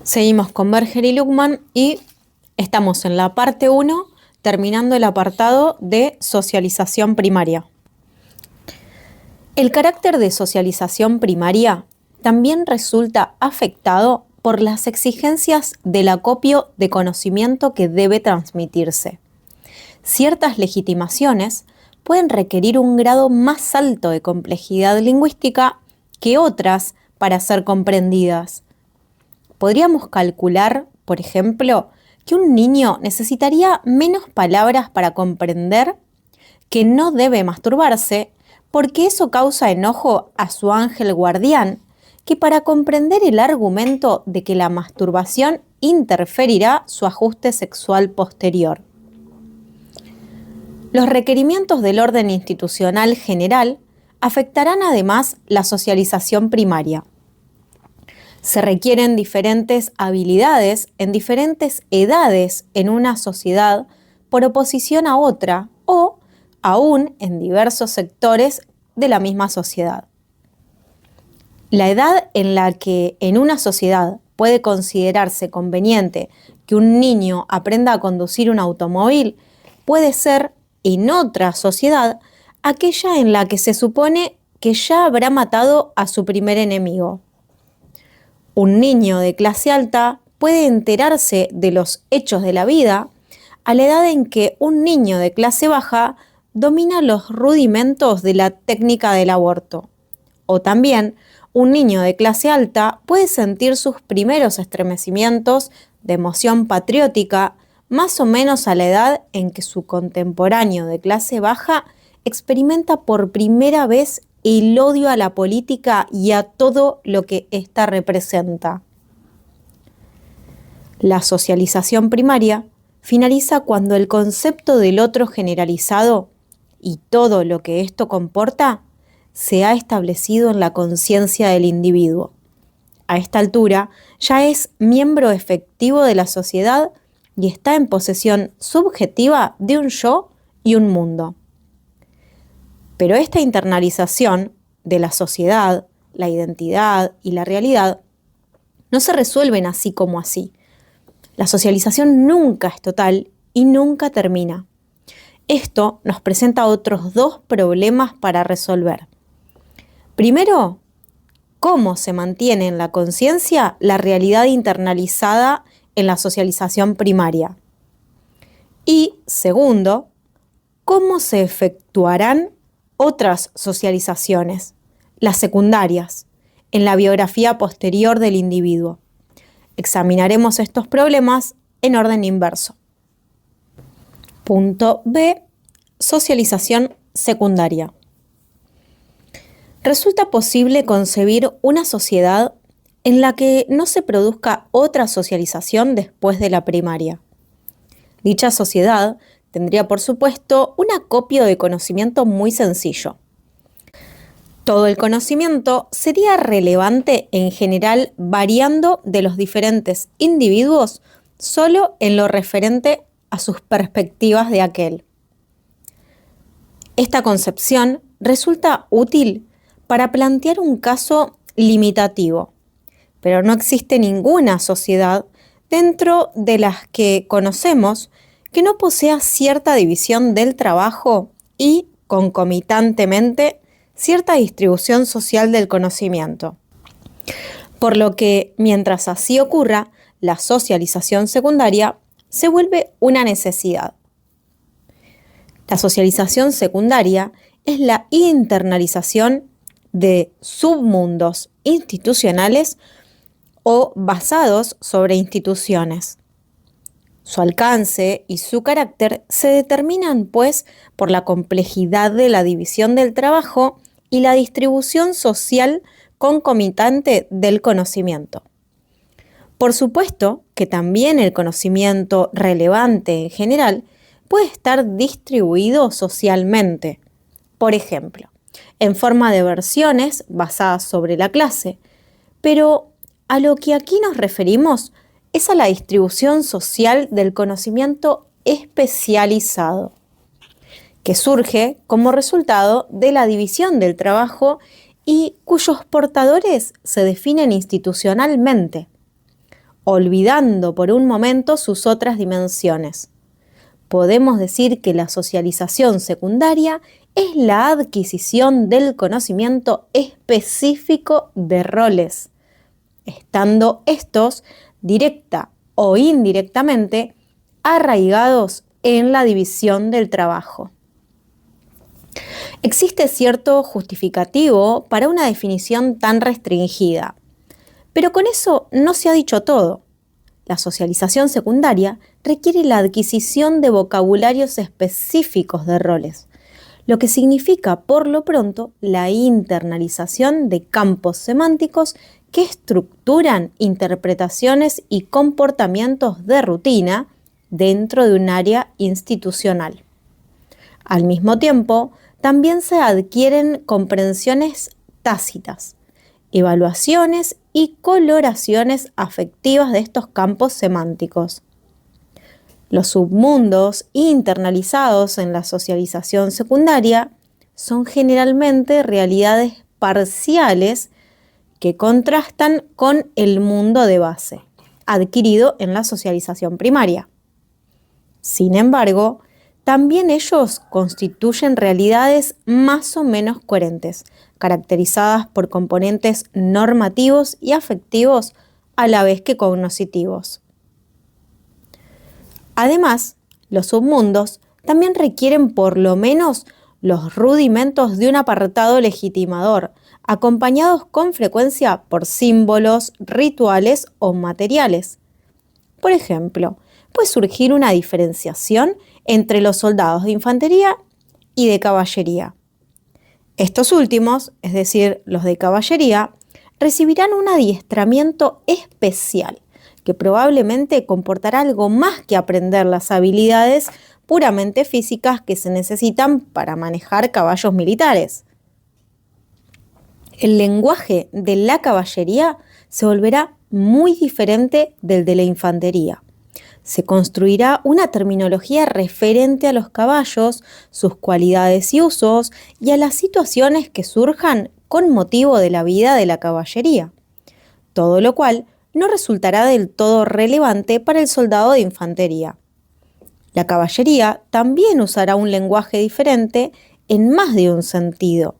Seguimos con Berger y Luckmann y estamos en la parte 1, terminando el apartado de socialización primaria. El carácter de socialización primaria también resulta afectado por las exigencias del acopio de conocimiento que debe transmitirse. Ciertas legitimaciones pueden requerir un grado más alto de complejidad lingüística que otras para ser comprendidas. Podríamos calcular, por ejemplo, que un niño necesitaría menos palabras para comprender que no debe masturbarse porque eso causa enojo a su ángel guardián, que para comprender el argumento de que la masturbación interferirá su ajuste sexual posterior. Los requerimientos del orden institucional general afectarán además la socialización primaria. Se requieren diferentes habilidades en diferentes edades en una sociedad por oposición a otra o aún en diversos sectores de la misma sociedad. La edad en la que en una sociedad puede considerarse conveniente que un niño aprenda a conducir un automóvil puede ser en otra sociedad aquella en la que se supone que ya habrá matado a su primer enemigo. Un niño de clase alta puede enterarse de los hechos de la vida a la edad en que un niño de clase baja domina los rudimentos de la técnica del aborto. O también, un niño de clase alta puede sentir sus primeros estremecimientos de emoción patriótica más o menos a la edad en que su contemporáneo de clase baja experimenta por primera vez el odio a la política y a todo lo que ésta representa. La socialización primaria finaliza cuando el concepto del otro generalizado y todo lo que esto comporta se ha establecido en la conciencia del individuo. A esta altura ya es miembro efectivo de la sociedad y está en posesión subjetiva de un yo y un mundo. Pero esta internalización de la sociedad, la identidad y la realidad no se resuelven así como así. La socialización nunca es total y nunca termina. Esto nos presenta otros dos problemas para resolver. Primero, ¿cómo se mantiene en la conciencia la realidad internalizada en la socialización primaria? Y segundo, ¿cómo se efectuarán otras socializaciones, las secundarias, en la biografía posterior del individuo? Examinaremos estos problemas en orden inverso. Punto B. Socialización secundaria. Resulta posible concebir una sociedad en la que no se produzca otra socialización después de la primaria. Dicha sociedad tendría, por supuesto, un acopio de conocimiento muy sencillo. Todo el conocimiento sería relevante en general variando de los diferentes individuos solo en lo referente a sus perspectivas de aquel. Esta concepción resulta útil para plantear un caso limitativo, pero no existe ninguna sociedad dentro de las que conocemos que no posea cierta división del trabajo y, concomitantemente, cierta distribución social del conocimiento. Por lo que, mientras así ocurra, la socialización secundaria se vuelve una necesidad. La socialización secundaria es la internalización de submundos institucionales o basados sobre instituciones. Su alcance y su carácter se determinan, pues, por la complejidad de la división del trabajo y la distribución social concomitante del conocimiento. Por supuesto que también el conocimiento relevante en general puede estar distribuido socialmente, por ejemplo, en forma de versiones basadas sobre la clase, pero a lo que aquí nos referimos es a la distribución social del conocimiento especializado, que surge como resultado de la división del trabajo y cuyos portadores se definen institucionalmente. olvidando por un momento sus otras dimensiones. Podemos decir que la socialización secundaria es la adquisición del conocimiento específico de roles, estando estos, directa o indirectamente, arraigados en la división del trabajo. Existe cierto justificativo para una definición tan restringida, pero con eso no se ha dicho todo. La socialización secundaria requiere la adquisición de vocabularios específicos de roles, lo que significa, por lo pronto, la internalización de campos semánticos que estructuran interpretaciones y comportamientos de rutina dentro de un área institucional. Al mismo tiempo, también se adquieren comprensiones tácitas, evaluaciones y coloraciones afectivas de estos campos semánticos. Los submundos internalizados en la socialización secundaria son generalmente realidades parciales que contrastan con el mundo de base, adquirido en la socialización primaria. Sin embargo, también ellos constituyen realidades más o menos coherentes, caracterizadas por componentes normativos y afectivos a la vez que cognitivos. Además, los submundos también requieren por lo menos los rudimentos de un apartado legitimador, acompañados con frecuencia por símbolos, rituales o materiales. Por ejemplo, puede surgir una diferenciación entre los soldados de infantería y de caballería. Estos últimos, es decir, los de caballería, recibirán un adiestramiento especial que probablemente comportará algo más que aprender las habilidades puramente físicas que se necesitan para manejar caballos militares. El lenguaje de la caballería se volverá muy diferente del de la infantería. Se construirá una terminología referente a los caballos, sus cualidades y usos y a las situaciones que surjan con motivo de la vida de la caballería, todo lo cual no resultará del todo relevante para el soldado de infantería. La caballería también usará un lenguaje diferente en más de un sentido.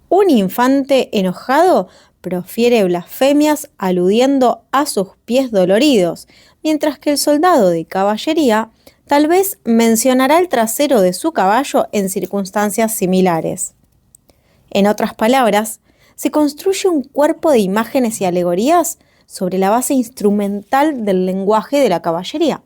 Un infante enojado profiere blasfemias aludiendo a sus pies doloridos, mientras que el soldado de caballería tal vez mencionará el trasero de su caballo en circunstancias similares. En otras palabras, se construye un cuerpo de imágenes y alegorías sobre la base instrumental del lenguaje de la caballería.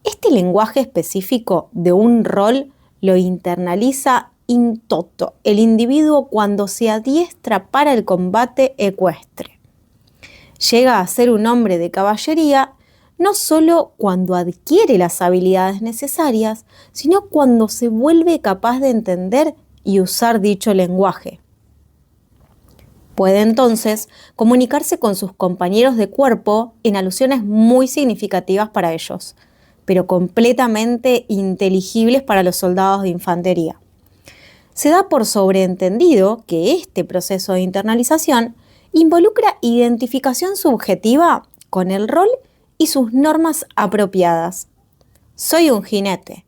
Este lenguaje específico de un rol lo internaliza in toto el individuo cuando se adiestra para el combate ecuestre. Llega a ser un hombre de caballería no solo cuando adquiere las habilidades necesarias, sino cuando se vuelve capaz de entender y usar dicho lenguaje. Puede entonces comunicarse con sus compañeros de cuerpo en alusiones muy significativas para ellos, pero completamente inteligibles para los soldados de infantería. Se da por sobreentendido que este proceso de internalización involucra identificación subjetiva con el rol y sus normas apropiadas. Soy un jinete.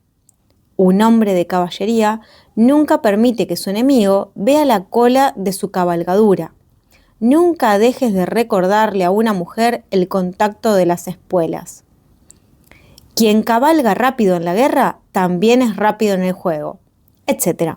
Un hombre de caballería nunca permite que su enemigo vea la cola de su cabalgadura. Nunca dejes de recordarle a una mujer el contacto de las espuelas. Quien cabalga rápido en la guerra también es rápido en el juego, etc.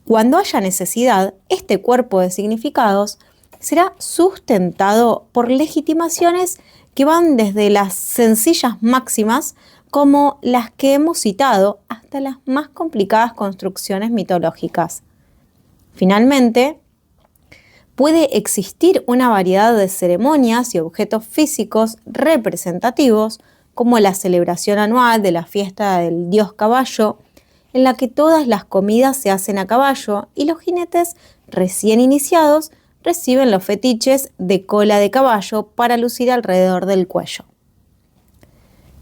Cuando haya necesidad, este cuerpo de significados será sustentado por legitimaciones que van desde las sencillas máximas como las que hemos citado hasta las más complicadas construcciones mitológicas. Finalmente, puede existir una variedad de ceremonias y objetos físicos representativos como la celebración anual de la fiesta del dios caballo, en la que todas las comidas se hacen a caballo y los jinetes recién iniciados reciben los fetiches de cola de caballo para lucir alrededor del cuello.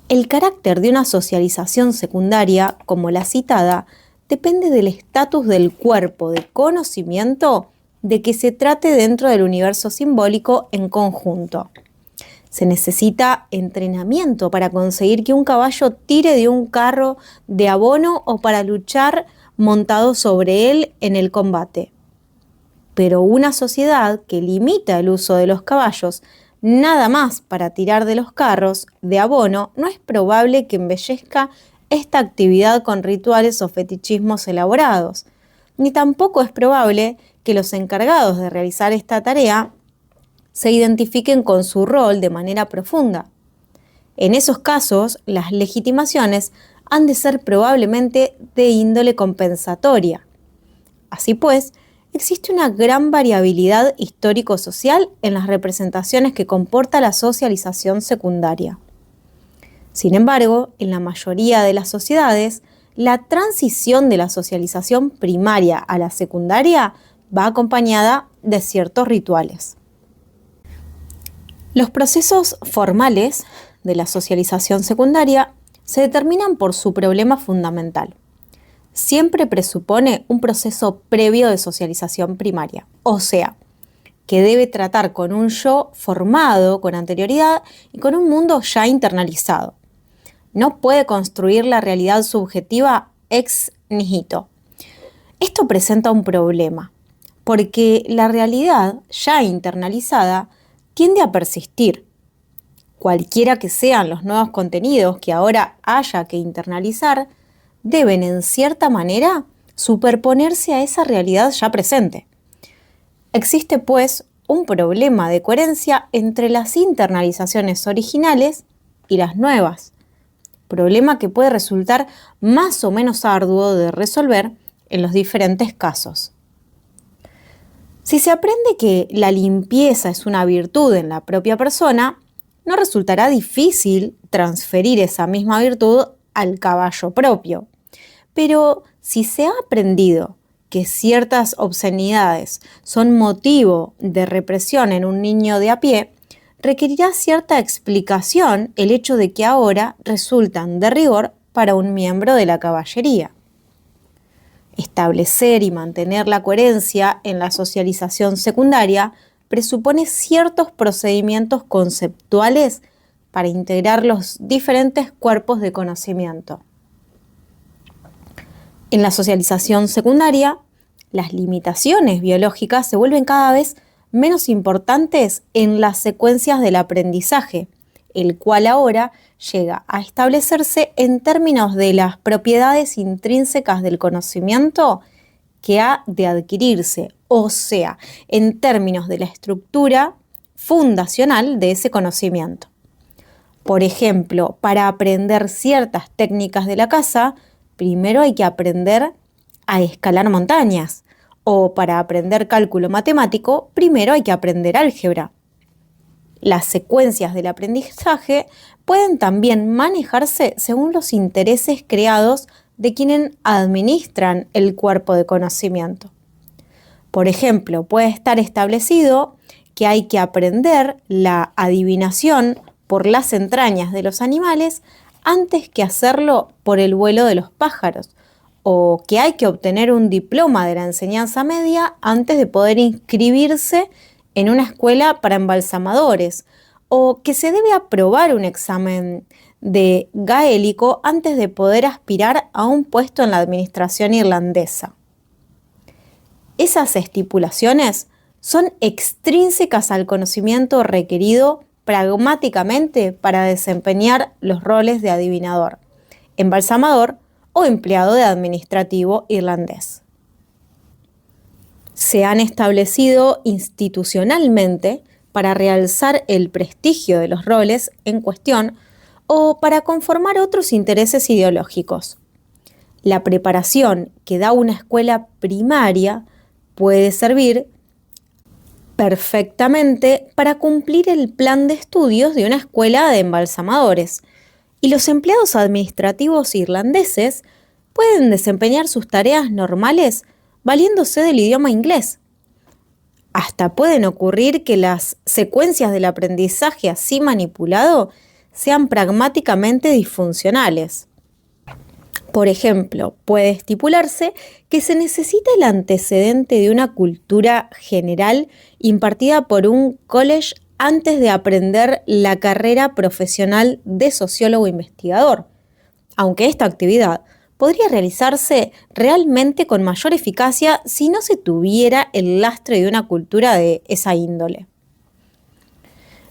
El carácter de una socialización secundaria, como la citada, depende del estatus del cuerpo de conocimiento de que se trate dentro del universo simbólico en conjunto. Se necesita entrenamiento para conseguir que un caballo tire de un carro de abono o para luchar montado sobre él en el combate. Pero una sociedad que limita el uso de los caballos nada más para tirar de los carros de abono, no es probable que embellezca esta actividad con rituales o fetichismos elaborados, ni tampoco es probable que los encargados de realizar esta tarea se identifiquen con su rol de manera profunda. En esos casos, las legitimaciones han de ser probablemente de índole compensatoria. Así pues, existe una gran variabilidad histórico-social en las representaciones que comporta la socialización secundaria. Sin embargo, en la mayoría de las sociedades, la transición de la socialización primaria a la secundaria va acompañada de ciertos rituales. Los procesos formales de la socialización secundaria se determinan por su problema fundamental. Siempre presupone un proceso previo de socialización primaria, o sea, que debe tratar con un yo formado con anterioridad y con un mundo ya internalizado. No puede construir la realidad subjetiva ex nihilo. Esto presenta un problema, porque la realidad ya internalizada tiende a persistir. Cualquiera que sean los nuevos contenidos que ahora haya que internalizar, deben en cierta manera superponerse a esa realidad ya presente. Existe pues un problema de coherencia entre las internalizaciones originales y las nuevas, problema que puede resultar más o menos arduo de resolver en los diferentes casos. Si se aprende que la limpieza es una virtud en la propia persona, no resultará difícil transferir esa misma virtud al caballo propio. Pero si se ha aprendido que ciertas obscenidades son motivo de represión en un niño de a pie, requerirá cierta explicación el hecho de que ahora resultan de rigor para un miembro de la caballería. Establecer y mantener la coherencia en la socialización secundaria presupone ciertos procedimientos conceptuales para integrar los diferentes cuerpos de conocimiento. En la socialización secundaria, las limitaciones biológicas se vuelven cada vez menos importantes en las secuencias del aprendizaje, el cual ahora llega a establecerse en términos de las propiedades intrínsecas del conocimiento que ha de adquirirse, o sea, en términos de la estructura fundacional de ese conocimiento. Por ejemplo, para aprender ciertas técnicas de la caza, primero hay que aprender a escalar montañas, o para aprender cálculo matemático, primero hay que aprender álgebra. Las secuencias del aprendizaje pueden también manejarse según los intereses creados de quienes administran el cuerpo de conocimiento. Por ejemplo, puede estar establecido que hay que aprender la adivinación por las entrañas de los animales antes que hacerlo por el vuelo de los pájaros, o que hay que obtener un diploma de la enseñanza media antes de poder inscribirse en una escuela para embalsamadores, o que se debe aprobar un examen de gaélico antes de poder aspirar a un puesto en la administración irlandesa. Esas estipulaciones son extrínsecas al conocimiento requerido pragmáticamente para desempeñar los roles de adivinador, embalsamador o empleado de administrativo irlandés. Se han establecido institucionalmente para realzar el prestigio de los roles en cuestión o para conformar otros intereses ideológicos. La preparación que da una escuela primaria puede servir perfectamente para cumplir el plan de estudios de una escuela de embalsamadores, y los empleados administrativos irlandeses pueden desempeñar sus tareas normales valiéndose del idioma inglés. Hasta pueden ocurrir que las secuencias del aprendizaje así manipulado sean pragmáticamente disfuncionales. Por ejemplo, puede estipularse que se necesita el antecedente de una cultura general impartida por un college antes de aprender la carrera profesional de sociólogo investigador, aunque esta actividad podría realizarse realmente con mayor eficacia si no se tuviera el lastre de una cultura de esa índole.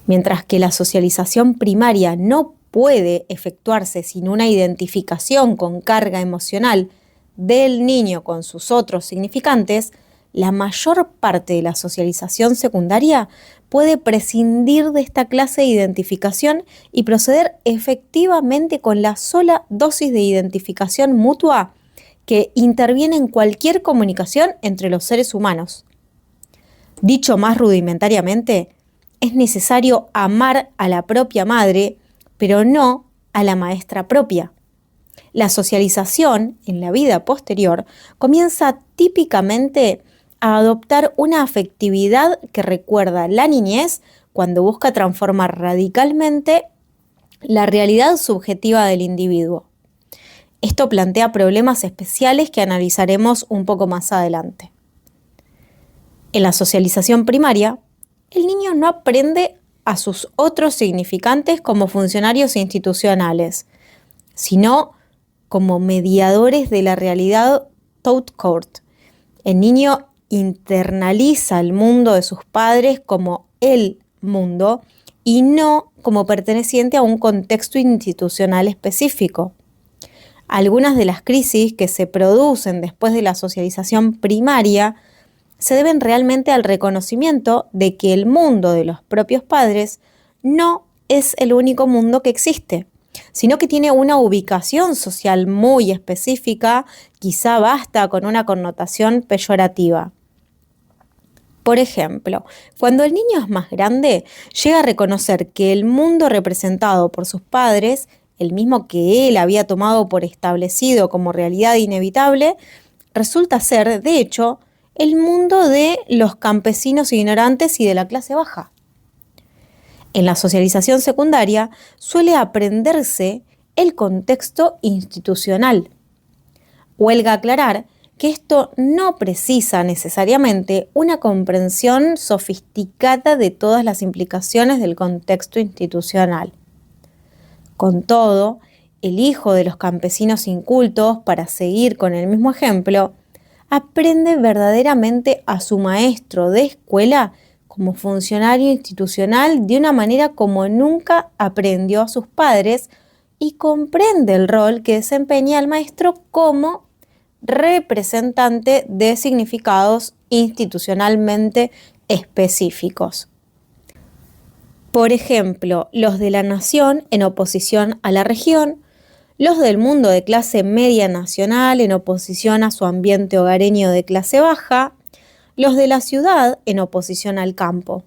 Mientras que la socialización primaria no puede efectuarse sin una identificación con carga emocional del niño con sus otros significantes, la mayor parte de la socialización secundaria puede prescindir de esta clase de identificación y proceder efectivamente con la sola dosis de identificación mutua que interviene en cualquier comunicación entre los seres humanos. Dicho más rudimentariamente, es necesario amar a la propia madre, pero no a la maestra propia. La socialización en la vida posterior comienza típicamente a adoptar una afectividad que recuerda la niñez cuando busca transformar radicalmente la realidad subjetiva del individuo. Esto plantea problemas especiales que analizaremos un poco más adelante. En la socialización primaria, el niño no aprende a sus otros significantes como funcionarios institucionales, sino como mediadores de la realidad tout court. El niño internaliza el mundo de sus padres como el mundo y no como perteneciente a un contexto institucional específico. Algunas de las crisis que se producen después de la socialización primaria se deben realmente al reconocimiento de que el mundo de los propios padres no es el único mundo que existe, sino que tiene una ubicación social muy específica, quizá basta con una connotación peyorativa. Por ejemplo, cuando el niño es más grande, llega a reconocer que el mundo representado por sus padres, el mismo que él había tomado por establecido como realidad inevitable, resulta ser, de hecho, el mundo de los campesinos ignorantes y de la clase baja. En la socialización secundaria suele aprenderse el contexto institucional. Huelga aclarar que esto no precisa necesariamente una comprensión sofisticada de todas las implicaciones del contexto institucional. Con todo, el hijo de los campesinos incultos, para seguir con el mismo ejemplo, aprende verdaderamente a su maestro de escuela como funcionario institucional de una manera como nunca aprendió a sus padres y comprende el rol que desempeña el maestro como representante de significados institucionalmente específicos. Por ejemplo, los de la nación en oposición a la región, los del mundo de clase media nacional en oposición a su ambiente hogareño de clase baja, los de la ciudad en oposición al campo.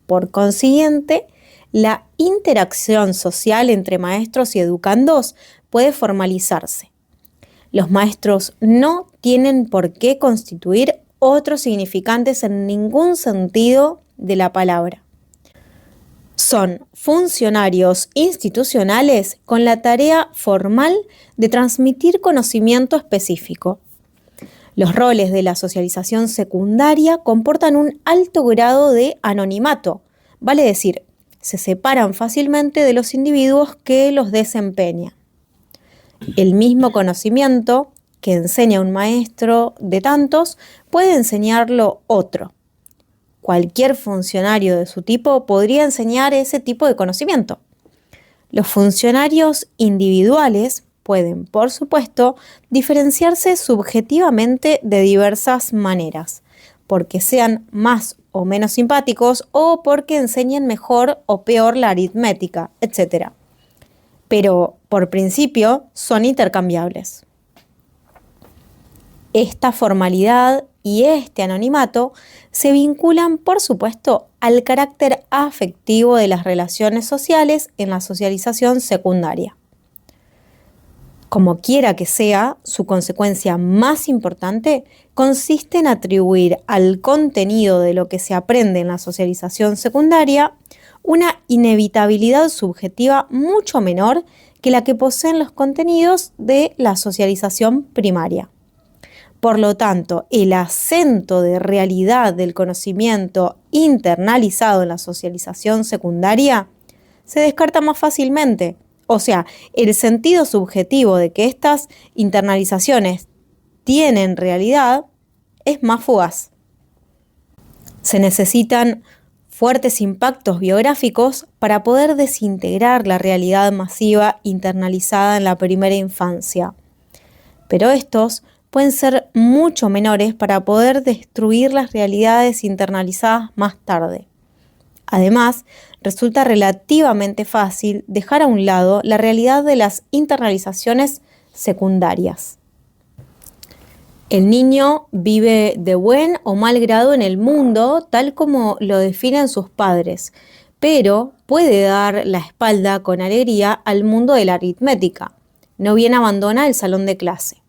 Por consiguiente, la interacción social entre maestros y educandos puede formalizarse. Los maestros no tienen por qué constituir otros significantes en ningún sentido de la palabra. Son funcionarios institucionales con la tarea formal de transmitir conocimiento específico. Los roles de la socialización secundaria comportan un alto grado de anonimato, vale decir, se separan fácilmente de los individuos que los desempeñan. El mismo conocimiento que enseña un maestro de tantos puede enseñarlo otro. Cualquier funcionario de su tipo podría enseñar ese tipo de conocimiento. Los funcionarios individuales pueden, por supuesto, diferenciarse subjetivamente de diversas maneras, porque sean más o menos simpáticos o porque enseñen mejor o peor la aritmética, etc. Pero, por principio, son intercambiables. Esta formalidad y este anonimato se vinculan, por supuesto, al carácter afectivo de las relaciones sociales en la socialización secundaria. Como quiera que sea, su consecuencia más importante consiste en atribuir al contenido de lo que se aprende en la socialización secundaria una inevitabilidad subjetiva mucho menor que la que poseen los contenidos de la socialización primaria. Por lo tanto, el acento de realidad del conocimiento internalizado en la socialización secundaria se descarta más fácilmente. O sea, el sentido subjetivo de que estas internalizaciones tienen realidad es más fugaz. Se necesitan fuertes impactos biográficos para poder desintegrar la realidad masiva internalizada en la primera infancia. Pero estos pueden ser mucho menores para poder destruir las realidades internalizadas más tarde. Además, resulta relativamente fácil dejar a un lado la realidad de las internalizaciones secundarias. El niño vive de buen o mal grado en el mundo, tal como lo definen sus padres, pero puede dar la espalda con alegría al mundo de la aritmética. No bien abandona el salón de clase.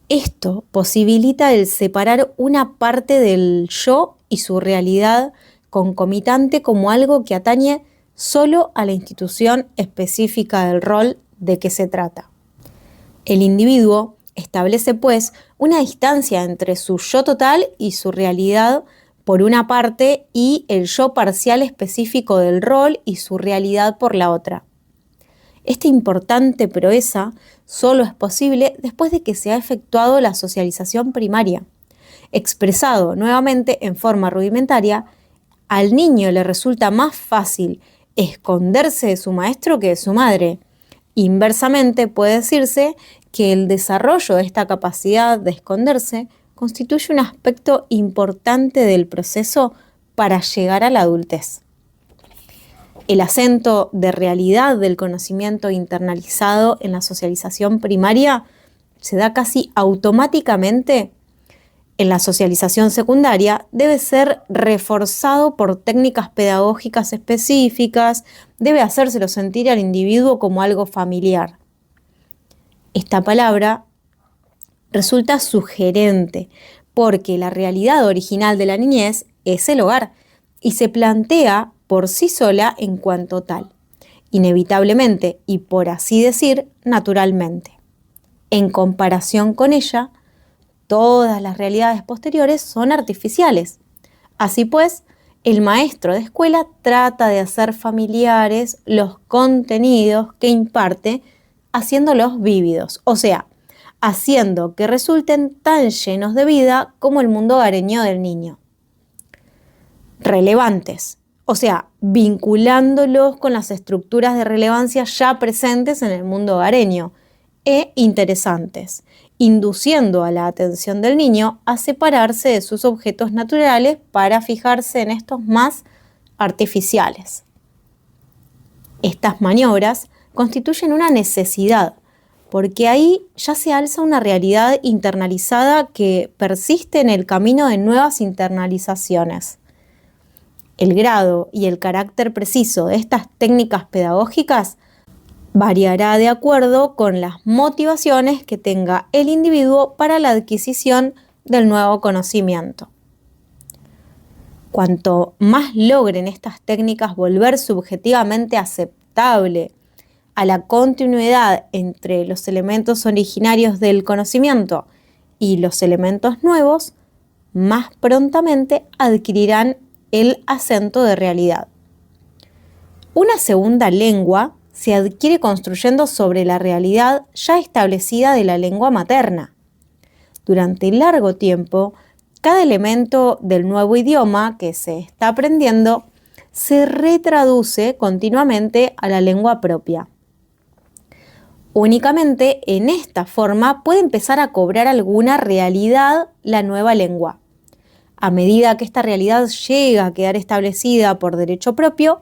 Esto posibilita el separar una parte del yo y su realidad concomitante como algo que atañe solo a la institución específica del rol de que se trata. El individuo establece, pues, una distancia entre su yo total y su realidad por una parte y el yo parcial específico del rol y su realidad por la otra. Esta importante proeza solo es posible después de que se ha efectuado la socialización primaria. Expresado nuevamente en forma rudimentaria, al niño le resulta más fácil esconderse de su maestro que de su madre. Inversamente, puede decirse que el desarrollo de esta capacidad de esconderse constituye un aspecto importante del proceso para llegar a la adultez. El acento de realidad del conocimiento internalizado en la socialización primaria se da casi automáticamente en la socialización secundaria, debe ser reforzado por técnicas pedagógicas específicas, debe hacérselo sentir al individuo como algo familiar. Esta palabra resulta sugerente porque la realidad original de la niñez es el hogar y se plantea por sí sola en cuanto tal, inevitablemente y por así decir, naturalmente. En comparación con ella, todas las realidades posteriores son artificiales. Así pues, el maestro de escuela trata de hacer familiares los contenidos que imparte, haciéndolos vívidos, o sea, haciendo que resulten tan llenos de vida como el mundo hogareño del niño. Relevantes, o sea, vinculándolos con las estructuras de relevancia ya presentes en el mundo hogareño, e interesantes, induciendo a la atención del niño a separarse de sus objetos naturales para fijarse en estos más artificiales. Estas maniobras constituyen una necesidad, porque ahí ya se alza una realidad internalizada que persiste en el camino de nuevas internalizaciones. El grado y el carácter preciso de estas técnicas pedagógicas variará de acuerdo con las motivaciones que tenga el individuo para la adquisición del nuevo conocimiento. Cuanto más logren estas técnicas volver subjetivamente aceptable a la continuidad entre los elementos originarios del conocimiento y los elementos nuevos, más prontamente adquirirán el acento de realidad. Una segunda lengua se adquiere construyendo sobre la realidad ya establecida de la lengua materna. Durante largo tiempo, cada elemento del nuevo idioma que se está aprendiendo se retraduce continuamente a la lengua propia. Únicamente en esta forma puede empezar a cobrar alguna realidad la nueva lengua. A medida que esta realidad llega a quedar establecida por derecho propio,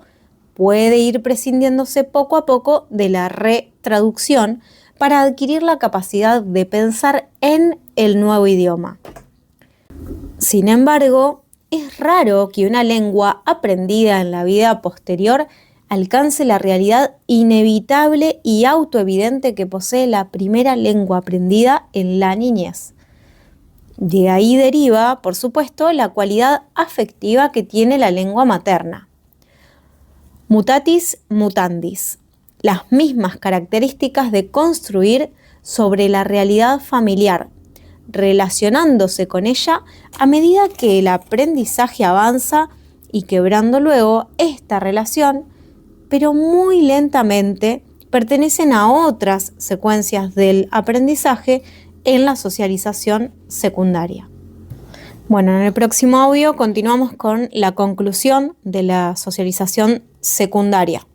puede ir prescindiéndose poco a poco de la retraducción para adquirir la capacidad de pensar en el nuevo idioma. Sin embargo, es raro que una lengua aprendida en la vida posterior alcance la realidad inevitable y autoevidente que posee la primera lengua aprendida en la niñez. De ahí deriva, por supuesto, la cualidad afectiva que tiene la lengua materna. Mutatis mutandis, las mismas características de construir sobre la realidad familiar, relacionándose con ella a medida que el aprendizaje avanza y quebrando luego esta relación, pero muy lentamente pertenecen a otras secuencias del aprendizaje en la socialización secundaria. Bueno, en el próximo audio continuamos con la conclusión de la socialización secundaria.